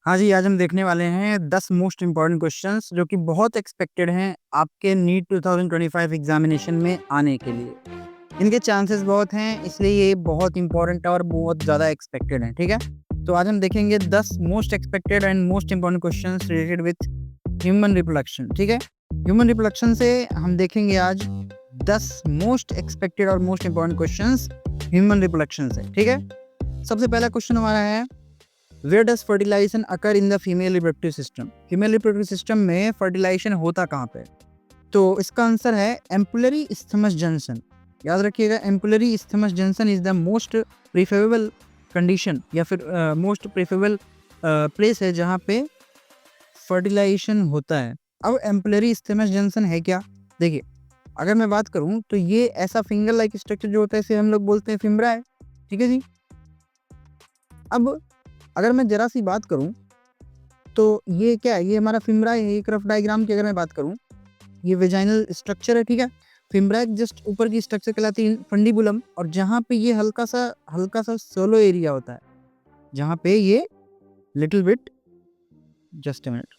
हाँ जी, आज हम देखने वाले हैं 10 मोस्ट इम्पोर्टेंट क्वेश्चंस जो कि बहुत एक्सपेक्टेड हैं आपके नीट 2025 एग्जामिनेशन में आने के लिए। इनके चांसेस बहुत हैं, इसलिए ये बहुत इम्पोर्टेंट और बहुत ज़्यादा एक्सपेक्टेड हैं, ठीक है? तो आज हम देखेंगे 10 most expected and most important questions related with human reproduction, ठीक है? ह्यूमन रिप्रोडक्शन से हम देखेंगे आज 10 मोस्ट एक्सपेक्टेड और most important questions human reproduction से, ठीक है? सबसे पहला क्वेश्चन हमारा है, Where does fertilization occur in the female reproductive system? Female reproductive system में फर्टिलाइजेशन होता कहाँ पे? तो इसका आंसर है एम्पुलरी इस्थमस जंक्शन। याद रखिएगा, ampullary isthmus junction is the most preferable condition या फिर मोस्ट प्रेफरेबल प्लेस है जहाँ पे फर्टिलाइजेशन होता है। अब एम्पुलरी इस्थमस जंक्शन है क्या? देखिए, अगर मैं बात करूँ तो ये ऐसा फिंगर लाइक स्ट्रक्चर जो होता है इसे हम लोग बोलते हैं फिम्ब्रा है, ठीक है जी। अब अगर मैं जरा सी बात करूं तो ये क्या है, ये हमारा फिम्ब्रा है। एक रफ डायग्राम की अगर मैं बात करूं, ये वेजाइनल स्ट्रक्चर है, ठीक है। फिम्ब्रा जस्ट ऊपर की स्ट्रक्चर कहलाती है फंडिबुलम, और जहाँ पे ये हल्का सा सोलो एरिया होता है, जहाँ पे ये little bit, just a minute,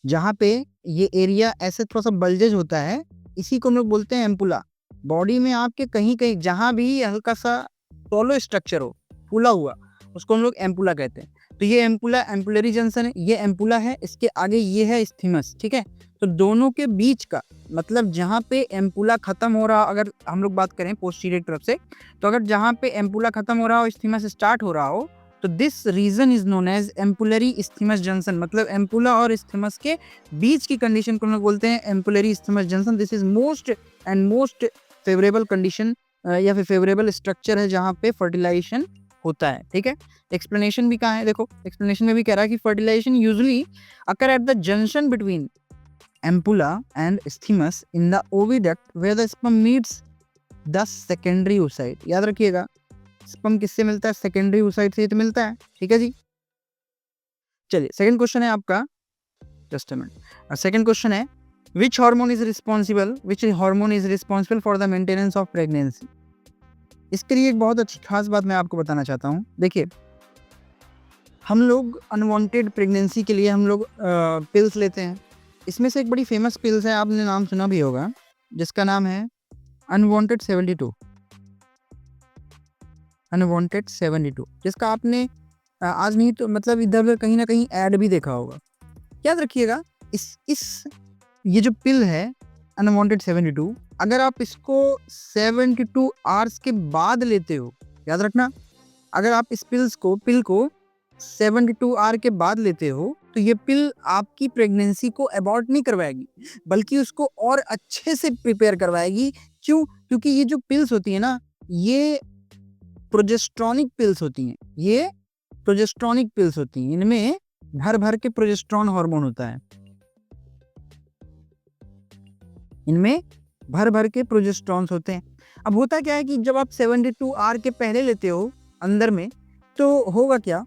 जहाँ पे ये एरिया ऐसे थोड़ा सा बल्जेज होता है, इसी को हम लोग बोलते हैं एम्पुला। बॉडी में आपके कहीं कहीं जहाँ भी हल्का सा सोलो स्ट्रक्चर हो, फूला हुआ, उसको हम लोग एम्पुला कहते हैं। तो ये एम्पुला एम्पुलरी जंक्शन है, ये एम्पुला है, इसके आगे ये है स्थिमस, ठीक है। तो दोनों के बीच का मतलब जहाँ पे एम्पुला खत्म हो रहा, अगर हम लोग बात करें पोस्टीरियर तरफ से, तो अगर जहाँ पे एम्पुला खत्म हो रहा हो, स्थिमस स्टार्ट हो रहा हो, तो this region is known as ampullary isthmus junction. मतलब एम्पुला और स्थिमस के बीच की कंडीशन को हम लोग बोलते हैं ampullary isthmus junction. This is most and most favourable condition या फिर फेवरेबल स्ट्रक्चर है जहाँ पे फर्टिलाइजेशन होता है, ठीक है। एक्सप्लेनेशन भी कहाँ है, देखो एक्सप्लेनेशन में भी कह रहा है कि fertilisation usually occur at the junction between ampulla and isthmus in the oviduct where the sperm meets the secondary oocyte। याद रखिएगा, स्पर्म किससे मिलता है? सेकेंडरी oocyte से तो मिलता है, ठीक है जी। चलिए, सेकंड क्वेश्चन है आपका, just a minute. Second question है, which hormone is responsible for the maintenance of pregnancy? इसके लिए एक बहुत अच्छी खास बात मैं आपको बताना चाहता हूँ। देखिए, हम लोग अनवांटेड प्रेगनेंसी के लिए हम लोग पिल्स लेते हैं। इसमें से एक बड़ी फेमस पिल्स है, आपने नाम सुना भी होगा, जिसका नाम है अनवांटेड 72। अनवांटेड 72, जिसका आपने आज नहीं तो मतलब इधर कहीं ना कहीं ऐड भी देखा होगा। याद रखिएगा, इस ये जो पिल है अनवांटेड 72, अगर आप इसको 72 आवर्स के बाद लेते हो, याद रखना, अगर आप इस पिल को 72 आवर के बाद लेते हो, तो ये पिल आपकी प्रेगनेंसी को अबॉर्ट नहीं करवाएगी, बल्कि उसको और अच्छे से प्रिपेयर करवाएगी। क्यों? क्योंकि ये जो पिल्स होती है ना, ये प्रोजेस्ट्रॉनिक पिल्स होती हैं। ये प्रोजेस्ट्रॉनिक पिल्स होती हैं, इनमें भर भर के प्रोजेस्ट्रॉन हार्मोन होता है। इनमें भर भर के प्रोजेस्ट्रॉन्स होते हैं। अब होता क्या है कि जब आप 72 आवर के पहले लेते हो अंदर में, तो होगा क्या,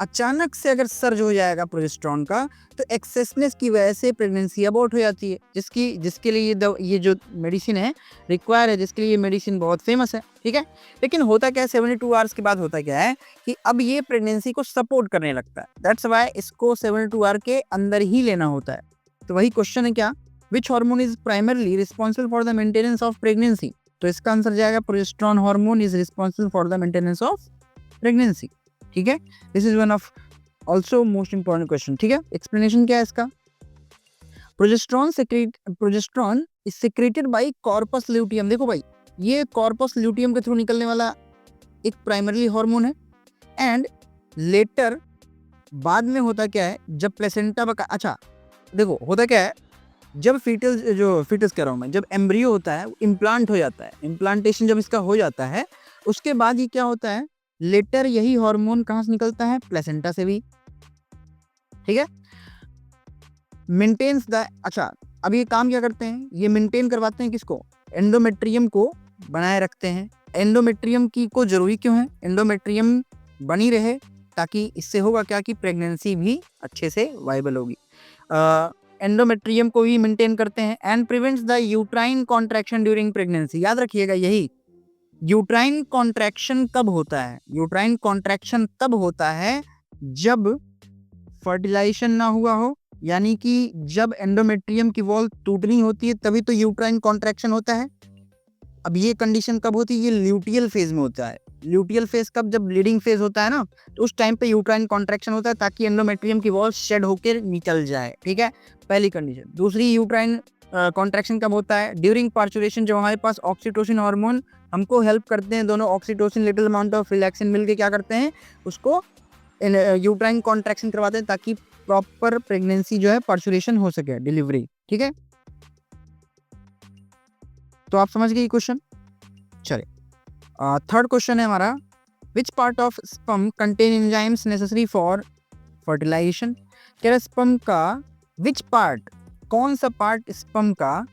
अचानक से अगर सर्ज हो जाएगा प्रोजेस्ट्रॉन का, तो एक्सेसनेस की वजह से प्रेगनेंसी अबॉर्ट हो जाती है, जिसके लिए ये जो मेडिसिन है रिक्वायर है, जिसके लिए ये मेडिसिन बहुत फेमस है, ठीक है। लेकिन होता क्या है, 72 आवर्स के बाद होता क्या है कि अब ये प्रेगनेंसी को सपोर्ट करने लगता है। दैट्स वाई इसको 72 आवर के अंदर ही लेना होता है। तो वही क्वेश्चन है क्या, which hormone is primarily responsible for the maintenance of pregnancy? तो इसका आंसर जाएगा progesterone hormone is responsible for the maintenance of pregnancy, ठीक है। This is one of also most important question, ठीक है। एक्सप्लेनेशन क्या है इसका, progesterone is secreted bye corpus luteum. देखो भाई, ये कॉर्पस ल्यूटियम के थ्रू निकलने वाला एक प्राइमरी हार्मोन है, एंड लेटर बाद में होता क्या है, जब प्लेसेंटा अच्छा देखो होता क्या है, जब फीटस कह रहा हूँ मैं, जब एम्ब्रियो होता है इम्प्लांट हो जाता है, इम्प्लांटेशन जब इसका हो जाता है, उसके बाद ये क्या होता है, लेटर यही हार्मोन कहाँ से निकलता है, प्लेसेंटा से भी, ठीक है। मेंटेन्स द, अच्छा अब ये काम क्या करते हैं, ये मेंटेन करवाते हैं किसको, एंडोमेट्रियम को बनाए रखते हैं। एंडोमेट्रियम की को जरूरी क्यों है, एंडोमेट्रियम बनी रहे ताकि इससे होगा क्या कि प्रेगनेंसी भी अच्छे से वाइबल होगी। एंडोमेट्रियम को ही मेंटेन करते हैं, and prevents the uterine contraction during pregnancy. याद रखिएगा, यही यूट्राइन कॉन्ट्रैक्शन कब होता है, यूट्राइन कॉन्ट्रैक्शन तब होता है जब फर्टिलाइजेशन ना हुआ हो, यानी कि जब एंडोमेट्रियम की वॉल टूटनी होती है तभी तो यूट्राइन कॉन्ट्रैक्शन होता है। अब ये कंडीशन कब होती है? ये ल्यूटियल फेज में होता है। ल्यूटियल फेज कब? जब ब्लीडिंग फेज होता है ना, तो उस टाइम पे यूट्राइन कॉन्ट्रैक्शन होता है ताकि एंडोमेट्रियम की वॉल शेड होकर निकल जाए। ठीक है, पहली कंडीशन। दूसरी, यूट्राइन कॉन्ट्रैक्शन कब होता है? ड्यूरिंग पार्चुरेशन, जब हमारे पास ऑक्सीटोसिन हार्मोन हमको हेल्प करते हैं, दोनों oxytocin little amount of relaxin मिलके क्या करते हैं, उसको यूट्राइन कॉन्ट्रैक्शन करवाते हैं ताकि प्रॉपर प्रेगनेंसी जो है पार्चुरेशन हो सके, डिलीवरी। ठीक है, तो आप समझ गए क्वेश्चन। चलिए, थर्ड क्वेश्चन है हमारा, which part of sperm contain enzymes necessary for fertilization. कह रहा स्पर्म का विच पार्ट, कौन सा पार्ट स्पर्म का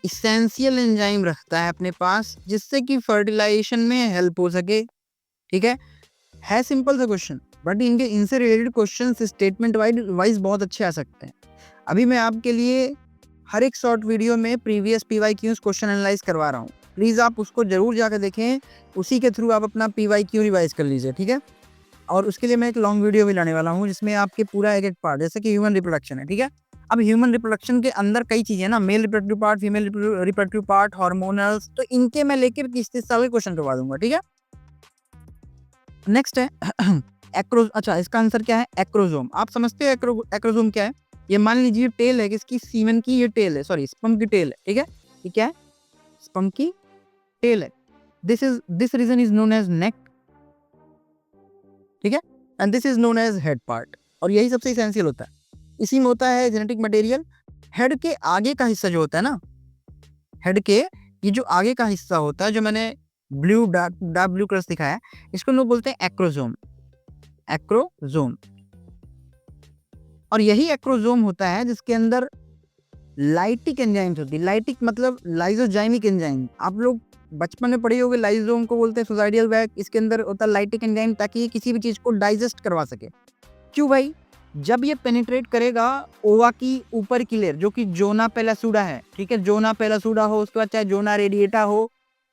इसेंशियल एंजाइम रखता है अपने पास जिससे कि फर्टिलाइजेशन में हेल्प हो सके। ठीक है सिंपल सा क्वेश्चन, बट इनसे रिलेटेड क्वेश्चन स्टेटमेंट वाइज बहुत अच्छे आ सकते हैं। अभी मैं आपके लिए हर एक शॉर्ट वीडियो में प्रीवियस PYQs क्वेश्चन एनालाइज करवा रहा हूँ, प्लीज़ आप उसको जरूर जाकर देखें, उसी के थ्रू आप अपना PYQ रिवाइज कर लीजिए। ठीक है, और उसके लिए मैं एक लॉन्ग वीडियो भी लाने वाला हूँ जिसमें आपके पूरा एक एक पार्ट, जैसे कि ह्यूमन रिप्रोडक्शन है। ठीक है, अब ह्यूमन रिप्रोडक्शन के अंदर कई चीज़ें ना, male reproductive part, female reproductive part, hormonals, तो इनके मैं लेकर 30 साल के क्वेश्चन करवा दूंगा। ठीक है, नेक्स्ट है अच्छा, इसका आंसर क्या है? एक्रोजोम। आप समझते हो एक्रोजोम क्या है? ये मान लीजिए टेल है किसकी, सीमेन की, ये टेल है, सॉरी स्पर्म की टेल है। ठीक है, ये क्या है? स्पर्म की टेल है। This region is known as neck. ठीक है, and this is known as head part, और यही सबसे इसेंशियल होता है। इसी में होता है जेनेटिक मटेरियल। हेड के आगे का हिस्सा जो होता है ना, हेड के ये जो आगे का हिस्सा होता है, जो मैंने डार्क ब्लू कलर दिखाया है, इसको लोग बोलते हैं एक्रोजोम। एक्रोजोम, और यही एक्रोजोम होता है जिसके अंदर लाइटिक एंजाइम्स होती है। लाइटिक मतलब लाइजोजाइमिक एंजाइम। आप लोग बचपन में पढ़े होंगे, लाइजोम को बोलते हैं सुसाइडियल बैग। इसके अंदर होता है लाइटिक एंजाइम ताकि ये किसी भी चीज को डाइजेस्ट करवा सके। क्यों भाई? जब ये पेनिट्रेट करेगा ओवा की ऊपर की लेयर, जो कि जोना पेलासुडा है। ठीक है, जोना पेलासुडा हो, उसके बाद चाहे जोना रेडिएटा हो,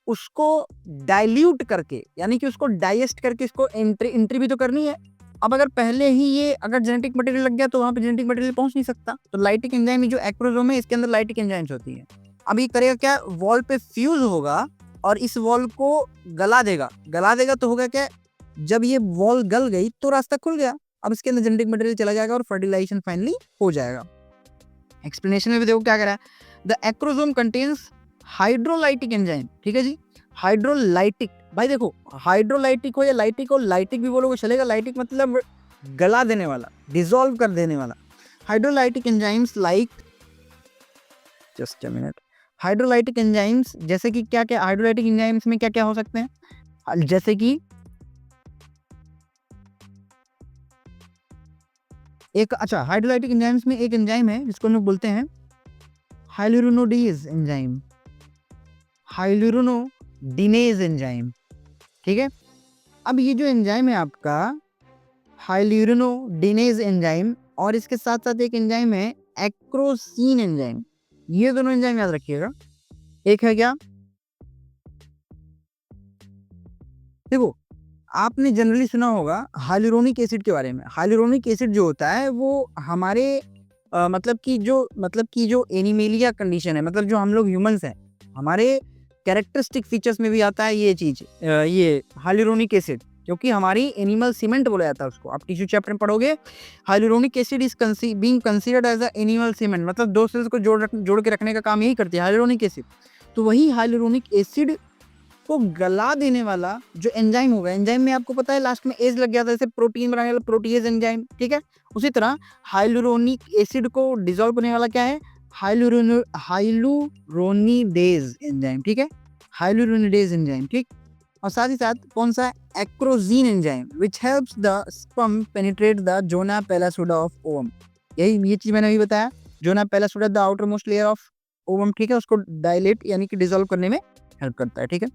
उसको डाइल्यूट करके, यानी कि उसको डाइजेस्ट करके इसको एंट्री भी तो करनी है। अब अगर पहले ही ये अगर जेनेटिक मटेरियल लग गया तो वहां पे जेनेटिक मटेरियल पहुंच नहीं सकता। तो लाइटिक एंजाइम जो एक्रोजोम है, इसके अंदर लाइटिक एंजाइम्स होती है। अब ये करेगा क्या? वॉल पे फ्यूज होगा और इस वॉल को गला देगा। गला देगा तो होगा क्या? जब ये वॉल गल गई तो रास्ता खुल गया। अब इसके अंदर जेनेटिक मटेरियल चला जाएगा और फर्टिलाइजेशन फाइनली हो जाएगा। एक्सप्लेनेशन में भी देखो क्या कह रहा है, the acrosome contains hydrolytic enzyme. ठीक है जी, हाइड्रोलाइटिक। भाई देखो, हाइड्रोलाइटिक हो या लाइटिक हो, लाइटिक भी बोलोगे चलेगा। लाइटिक मतलब गला देने वाला, डिसॉल्व कर देने वाला। Hydrolytic enzymes like, just a minute, hydrolytic enzymes जैसे कि क्या क्या, हाइड्रोलाइटिक एंजाइम्स में क्या क्या हो सकते हैं? जैसे कि एक, अच्छा, हाइड्रोलाइटिक एंजाइम्स में एक एंजाइम है जिसको हम लोग बोलते हैं हाइलुरोनोडेज एंजाइम। हाइलुरोनोडिनेज एंजाइम। ठीक है, अब ये जो एंजाइम है आपका हाइलुरोनोडिनेज एंजाइम, और इसके साथ साथ एक एंजाइम है एक्रोसीन एंजाइम। ये दोनों एंजाइम याद रखिएगा। एक है क्या? देखो, आपने जनरली सुना होगा हाइलुरोनिक एसिड के बारे में। हाइलुरोनिक एसिड जो होता है वो हमारे मतलब कि जो एनिमेलिया कंडीशन है, मतलब जो हम लोग ह्यूमंस हैं, हमारे कैरेक्टरिस्टिक फीचर्स में भी आता है ये चीज, ये हाइलुरोनिक एसिड, क्योंकि हमारी एनिमल सीमेंट बोला जाता है उसको। आप टिश्यू चैप्टर में पढ़ोगे, hyaluronic acid is being considered as a animal cement, मतलब दो सेल्स को जोड़ के रखने का काम यही करती है हाइलुरोनिक एसिड। तो वही हाइलुरोनिक एसिड को गला देने वाला जो एंजाइम होगा, एंजाइम में आपको पता है लास्ट में एज लग गया था, जैसे प्रोटीन बनाने वाला प्रोटीएज एंजाइम। ठीक है, उसी तरह हाइलुरोनिक एसिड को डिसॉल्व करने वाला क्या है? Hyaluronidase enzyme. ठीक है, हाइलुरोनिडेज एंजाइम। ठीक, और साथ ही साथ कौन सा? Acrosin enzyme, which helps the sperm penetrate the zona pellucida of ovum. ये चीज मैंने अभी बताया, zona pellucida the outer most layer of ovum. ठीक है, उसको डायलेट यानी कि डिसॉल्व करने में हेल्प करता है। ठीक है,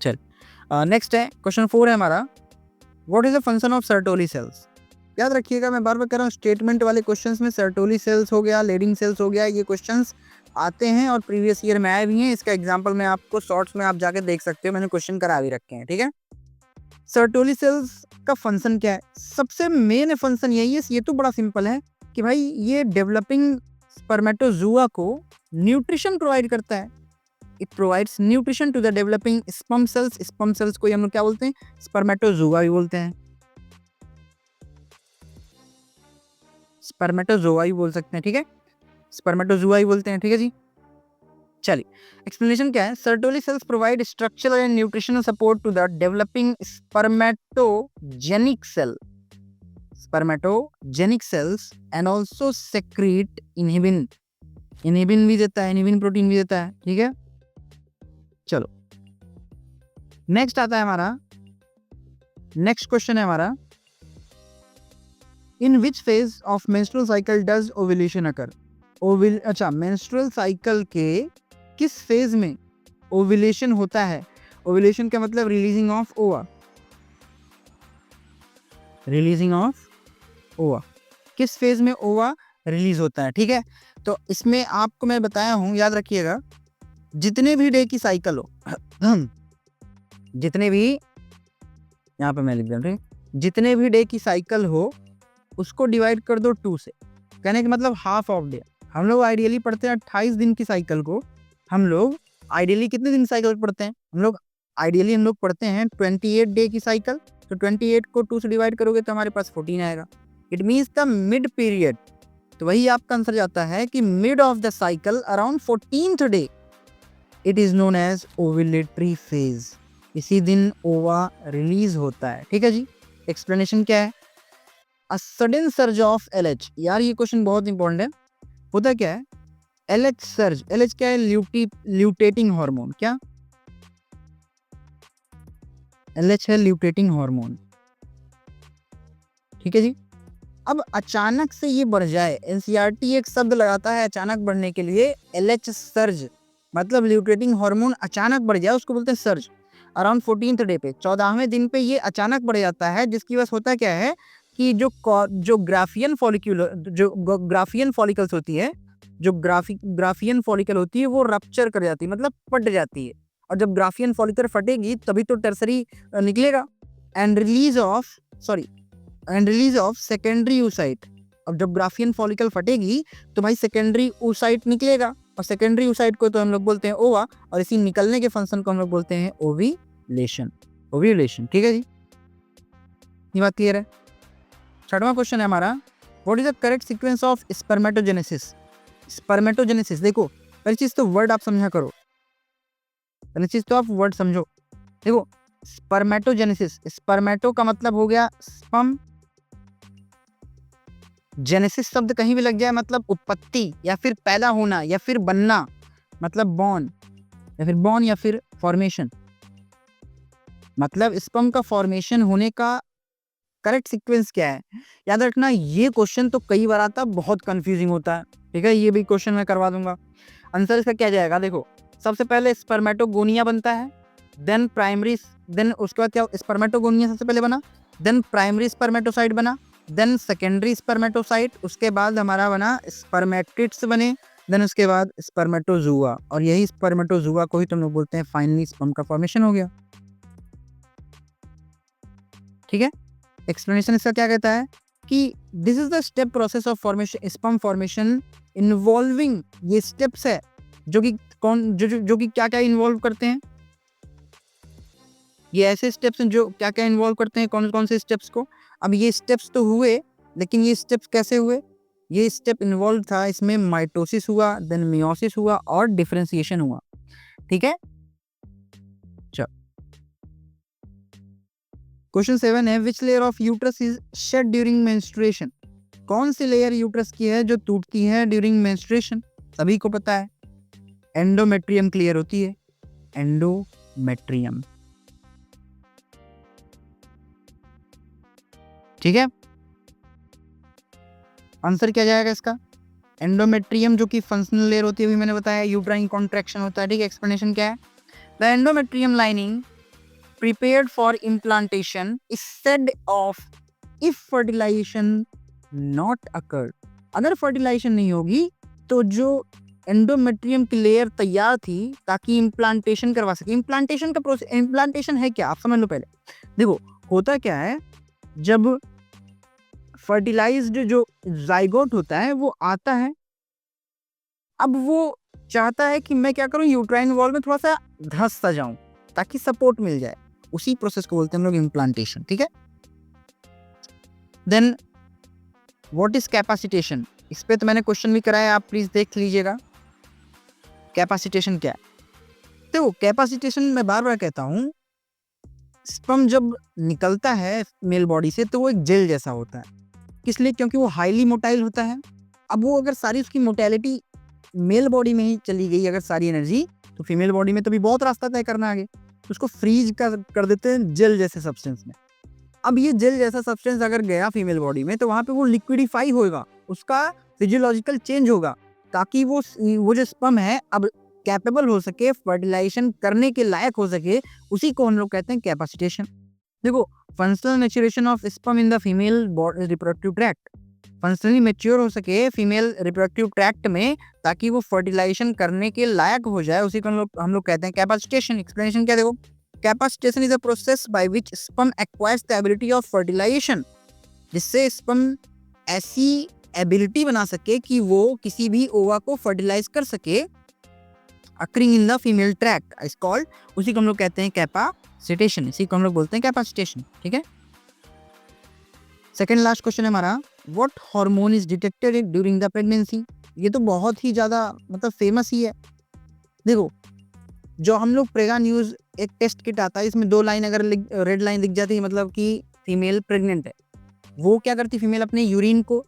चल नेक्स्ट है क्वेश्चन 4 है हमारा, what is the function of Sertoli cells. याद रखिएगा, मैं बार बार कह रहा हूँ, स्टेटमेंट वाले क्वेश्चंस में सर्टोली सेल्स हो गया, लेडिंग सेल्स हो गया, ये क्वेश्चंस आते हैं और प्रीवियस ईयर में आए भी हैं। इसका एग्जांपल मैं आपको शॉर्ट्स में आप जाके देख सकते हो, मैंने क्वेश्चन करा भी रखे हैं। ठीक है, सर्टोली सेल्स का फंक्शन क्या है? सबसे मेन फंक्शन यही है, ये तो बड़ा सिंपल है कि भाई ये डेवलपिंग स्पर्मेटोजुआ को न्यूट्रिशन प्रोवाइड करता है। It provides nutrition to the developing sperm cells. Sperm cells को हम लोग क्या बोलते हैं? स्पर्मेटोजुआ भी बोलते हैं, स्पर्मेटोजुआ भी बोल सकते हैं, ठीक है, स्पर्मेटोजुआ ही बोलते हैं, ठीक है जी। चलिए एक्सप्लेनेशन क्या है? Sertoli cells provide structural and nutritional support to the developing spermatogenic cell, spermatogenic cells and also secrete inhibin, inhibin भी देता है, इनहिबिन प्रोटीन भी देता है, ठीक है। चलो नेक्स्ट आता है हमारा, नेक्स्ट क्वेश्चन है हमारा, in which phase of menstrual cycle does ovulation occur? अच्छा, मेंस्ट्रुअल साइकिल के किस फेज में ओव्यूलेशन होता है? ओव्यूलेशन का मतलब रिलीजिंग ऑफ ओवा, रिलीजिंग ऑफ ओवा, किस फेज में ओवा रिलीज होता है, ठीक है। तो इसमें आपको मैं बताया हूं, याद रखिएगा, जितने भी डे की साइकिल हो जितने भी, यहाँ पे मैं लिख दूं, जितने भी डे की साइकिल हो उसको डिवाइड कर दो 2 से, कहने का मतलब हाफ ऑफ डे। हम लोग आइडियली पढ़ते हैं 28 दिन की साइकिल को, हम लोग आइडियली कितने दिन साइकिल पढ़ते हैं? हम लोग आइडियली पढ़ते हैं 28 डे की साइकिल। तो 28 को 2 से डिवाइड करोगे तो हमारे पास 14 आएगा। It means the mid period. तो वही आपका आंसर जाता है कि mid of the cycle around 14th day, it is known as ovulatory phase. इसी दिन ओवा रिलीज होता है, ठीक है जी। एक्सप्लेनेशन क्या है? A sudden surge of LH। यार ये क्वेश्चन बहुत इंपॉर्टेंट है। होता क्या है? LH सर्ज, LH क्या है? ल्यूटेटिंग हार्मोन। क्या LH है? ल्यूटेटिंग हार्मोन, ठीक है जी। अब अचानक से ये बढ़ जाए, NCERT एक शब्द लगाता है अचानक बढ़ने के लिए, LH सर्ज, मतलब ल्यूटेटिंग हार्मोन अचानक बढ़ जाए उसको बोलते हैं सर्ज। अराउंड 14th डे पे, 14वें दिन पे ये अचानक बढ़ जाता है, जिसकी वजह से होता क्या है कि जो ग्राफियन फॉलिकल्स होती है, जो ग्राफियन फॉलिकल होती है वो रप्चर कर जाती है, मतलब फट जाती है। और जब ग्राफियन फॉलिकल फटेगी तभी तो टर्सरी निकलेगा। And release of secondary oocyte। अब जब ग्राफियन फॉलिकल फटेगी तो भाई सेकेंडरी oocyte निकलेगा, और सेकेंडरी oocyte को तो हम लोग बोलते हैं ओवा, और इसी निकलने के फंक्शन को हम लोग बोलते हैं ओव्यूलेशन। ओव्यूलेशन, ठीक है जी, ये बात क्लियर है। 6वां क्वेश्चन है हमारा, what is the correct sequence of spermatogenesis? Spermatogenesis, देखो पहली चीज तो वर्ड आप समझा करो, पहली चीज तो आप वर्ड समझो। देखो स्पर्मेटोजेनेसिस, स्पर्मेटो का मतलब हो गया स्पर्म, जेनेसिस शब्द कहीं भी लग जाए मतलब उत्पत्ति या फिर पैदा होना या फिर बनना, मतलब बॉर्न, या फिर फॉर्मेशन, मतलब स्पर्म का फॉर्मेशन होने का करेक्ट सीक्वेंस क्या है? याद रखना ये क्वेश्चन तो कई बार आता, बहुत कंफ्यूजिंग होता है, ठीक है। ये भी क्वेश्चन मैं करवा दूंगा। आंसर इसका क्या जाएगा? देखो सबसे पहले स्पर्मेटोगोनिया बनता है, देन प्राइमरी, देन उसके बाद क्या? स्पर्मेटोगोनिया सबसे पहले बना, देन प्राइमरी स्पर्मेटोसाइट बना, देन सेकेंडरी स्पर्मेटोसाइट, उसके बाद हमारा बना स्पर्मेटिड्स बने, देन उसके बाद स्पर्मेटोजुआ, और यही स्पर्मेटोजुआ को ही तुम लोग बोलते हैं फाइनली स्पर्म का फॉर्मेशन हो गया, ठीक है। एक्सप्लेनेशन इसका क्या कहता है कि this is the step process of formation, sperm formation involving, ये स्टेप्स है जो कि जो कि क्या क्या इन्वॉल्व करते हैं, ये ऐसे स्टेप्स हैं जो क्या क्या इन्वॉल्व करते हैं, कौन कौन से स्टेप्स को। अब ये स्टेप्स तो हुए, लेकिन ये स्टेप्स कैसे हुए? ये स्टेप इन्वॉल्व था, इसमें माइटोसिस हुआ, देन मियोसिस हुआ और डिफरेंशिएशन हुआ, ठीक है। चलो क्वेश्चन 7 है, which layer of uterus is shed during menstruation? कौन सी लेयर यूट्रस की है जो टूटती है ड्यूरिंग मेंस्ट्रुएशन? सभी को पता है, एंडोमेट्रियम क्लियर होती है, एंडोमेट्रियम, ठीक है। आंसर क्या जाएगा इसका? एंडोमेट्रियम, जो कि फंक्शनल लेयर होती है, अभी मैंने बताया, यूट्राइन कॉन्ट्रैक्शन होता है, ठीक है। एक्सप्लेनेशन क्या है? The endometrium lining prepared for implantation is said of if fertilization not occurred। अगर फर्टिलाइजेशन नहीं होगी तो जो एंडोमेट्रियम की लेयर तैयार थी ताकि इम्प्लांटेशन करवा सके। इम्प्लांटेशन का प्रोसेस, इम्प्लांटेशन है क्या आप समझ लो पहले। देखो होता क्या है, जब फर्टिलाइज्ड जो ज़ाइगोट होता है वो आता है, अब वो चाहता है कि मैं क्या करूँ, यूट्राइन वॉल में थोड़ा-सा धँस सा जाऊँ ताकि सपोर्ट मिल जाए। उसी प्रोसेस को बोलते हैं हम लोग इम्प्लांटेशन, ठीक है? Then what is capacitation? इस पे तो मैंने क्वेश्चन भी कराया है, आप प्लीज़ देख लीजिएगा। कैपेसिटेशन क्या है? देखो, कैपेसिटेशन मैं बार-बार कहता हूँ, स्पर्म जब निकलता है मेल बॉडी से तो वो एक जेल जैसा होता है। किस लिए? क्योंकि वो हाईली मोटाइल होता है। अब वो अगर सारी उसकी मोटेलिटी मेल बॉडी में ही चली गई, अगर सारी एनर्जी, तो फीमेल बॉडी में तो भी बहुत रास्ता तय करना आगे। तो उसको फ्रीज कर देते हैं जेल जैसे सब्सटेंस में। अब ये जेल जैसा सब्सटेंस अगर गया फीमेल बॉडी में तो वहाँ पे वो लिक्विडिफाई होगा, उसका फिजियोलॉजिकल चेंज होगा, ताकि वो जो स्पर्म है अब कैपेबल हो सके, फर्टिलाइजेशन करने के लायक हो सके। उसी को हम लोग कहते हैं कैपेसिटेशन। देखो, functional maturation of sperm in the female reproductive tract, functionally mature हो सके फीमेल रिप्रोडक्टिव ट्रैक्ट में, ताकि वो फर्टिलाइजेशन करने के लायक हो जाए, उसी को हम लोग कहते हैं कैपेसिटेशन। एक्सप्लेनेशन क्या? देखो, capacitation is a process by which sperm acquires the ability of fertilization, जिससे स्पर्म ऐसी एबिलिटी बना सके कि वो किसी भी ओवा को फर्टिलाइज कर सके, occurring in the female tract is called, उसी को हम लोग कहते हैं कैपेसिटेशन, इसी को हम लोग बोलते हैं कैपेसिटेशन, ठीक है? सेकेंड लास्ट क्वेश्चन है हमारा, what hormone is detected during the pregnancy? ये तो बहुत ही ज़्यादा मतलब फेमस ही है। देखो, जो हम लोग प्रेगा न्यूज़ एक टेस्ट किट आता है, इसमें 2 लाइन अगर रेड लाइन दिख जाती है मतलब कि फीमेल प्रेग्नेंट है। वो क्या करती है, फीमेल अपने यूरिन को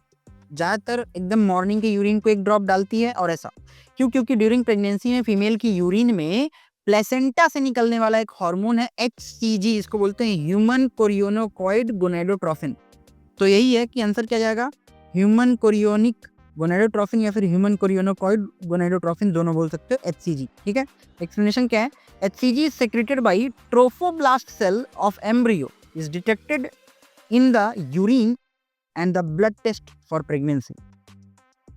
ज़्यादातर एकदम मॉर्निंग के यूरिन को एक ड्रॉप डालती है। और ऐसा क्यों? क्योंकि ड्यूरिंग प्रेगनेंसी में फीमेल की यूरिन में प्लेसेंटा से निकलने वाला एक हार्मोन है HCG, इसको बोलते हैं ह्यूमन कोरियोनोकॉइड गोनेडोट्रोफिन। तो यही है कि आंसर क्या जाएगा, ह्यूमन कोरियोनिक गोनेडोट्रोफिन या फिर ह्यूमन कोरियोनोकॉइड गोनेडोट्रोफिन, दोनों बोल सकते हो, HCG, ठीक है? एक्सप्लेनेशन क्या है? HCG is secreted by trophoblast cell of embryo, is detected in the urine and the blood test for pregnancy.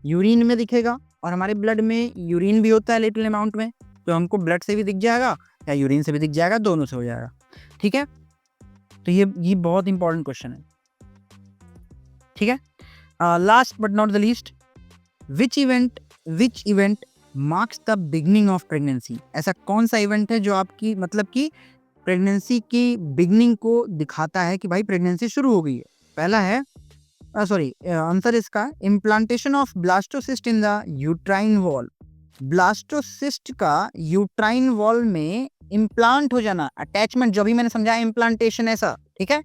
Urine में दिखेगा और हमारे ब्लड में यूरिन भी होता है लिटिल अमाउंट में, तो हमको ब्लड से भी दिख जाएगा या यूरिन से भी दिख जाएगा, दोनों से हो जाएगा, ठीक है? तो ये बहुत इंपॉर्टेंट क्वेश्चन है, ठीक है? Last but not the least, which event marks the beginning of pregnancy? ऐसा कौन सा इवेंट है जो आपकी मतलब कि प्रेगनेंसी की बिगनिंग को दिखाता है कि भाई प्रेगनेंसी शुरू हो गई है? पहला है आंसर इसका, implantation of blastocyst in the uterine wall. Blastocyst का यूट्राइन वॉल में इम्प्लांट हो जाना, अटैचमेंट, जो भी मैंने समझाया इम्प्लांटेशन ऐसा, ठीक है?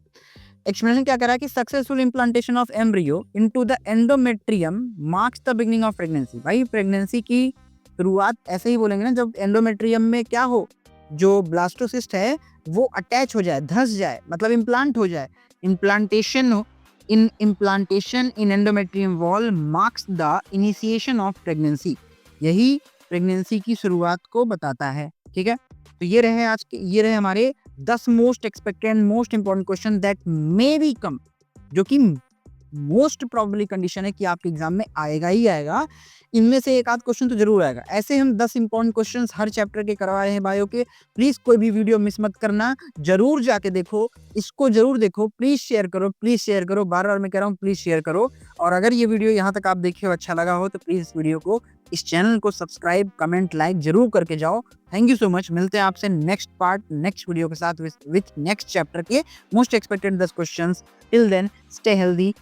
एक्सप्लेनेशन क्या करा है कि successful implantation of embryo into the endometrium marks the beginning of pregnancy. भाई प्रेगनेंसी की शुरुआत ऐसे ही बोलेंगे ना, जब एंडोमेट्रियम में क्या हो, जो ब्लास्टोसिस्ट है वो अटैच हो जाए, धंस जाए, मतलब इम्प्लांट हो जाए। Implantation in endometrium wall marks the initiation of pregnancy, यही प्रेगनेंसी की शुरुआत को बताता है, ठीक है? तो ये रहे हमारे 10 most expected and most important question that may be come, जो कि मोस्ट प्रोबेबली कंडीशन है कि आपके एग्जाम में आएगा ही आएगा। इनमें से एक आध क्वेश्चन तो जरूर आएगा। ऐसे हम 10 इंपॉर्टेंट क्वेश्चंस हर चैप्टर के करवा रहे हैं बायो के। प्लीज कोई भी वीडियो मिस मत करना, जरूर जाके देखो, इसको जरूर देखो, प्लीज शेयर करो, बार बार मैं कह रहा हूँ प्लीज शेयर करो। और अगर ये वीडियो यहाँ तक आप देखे हो, अच्छा लगा हो, तो प्लीज इस वीडियो को, इस चैनल को सब्सक्राइब, कमेंट, लाइक जरूर करके जाओ। Thank you so much. मिलते हैं आपसे नेक्स्ट वीडियो के साथ विथ नेक्स्ट चैप्टर के most expected 10 questions. Till then stay healthy,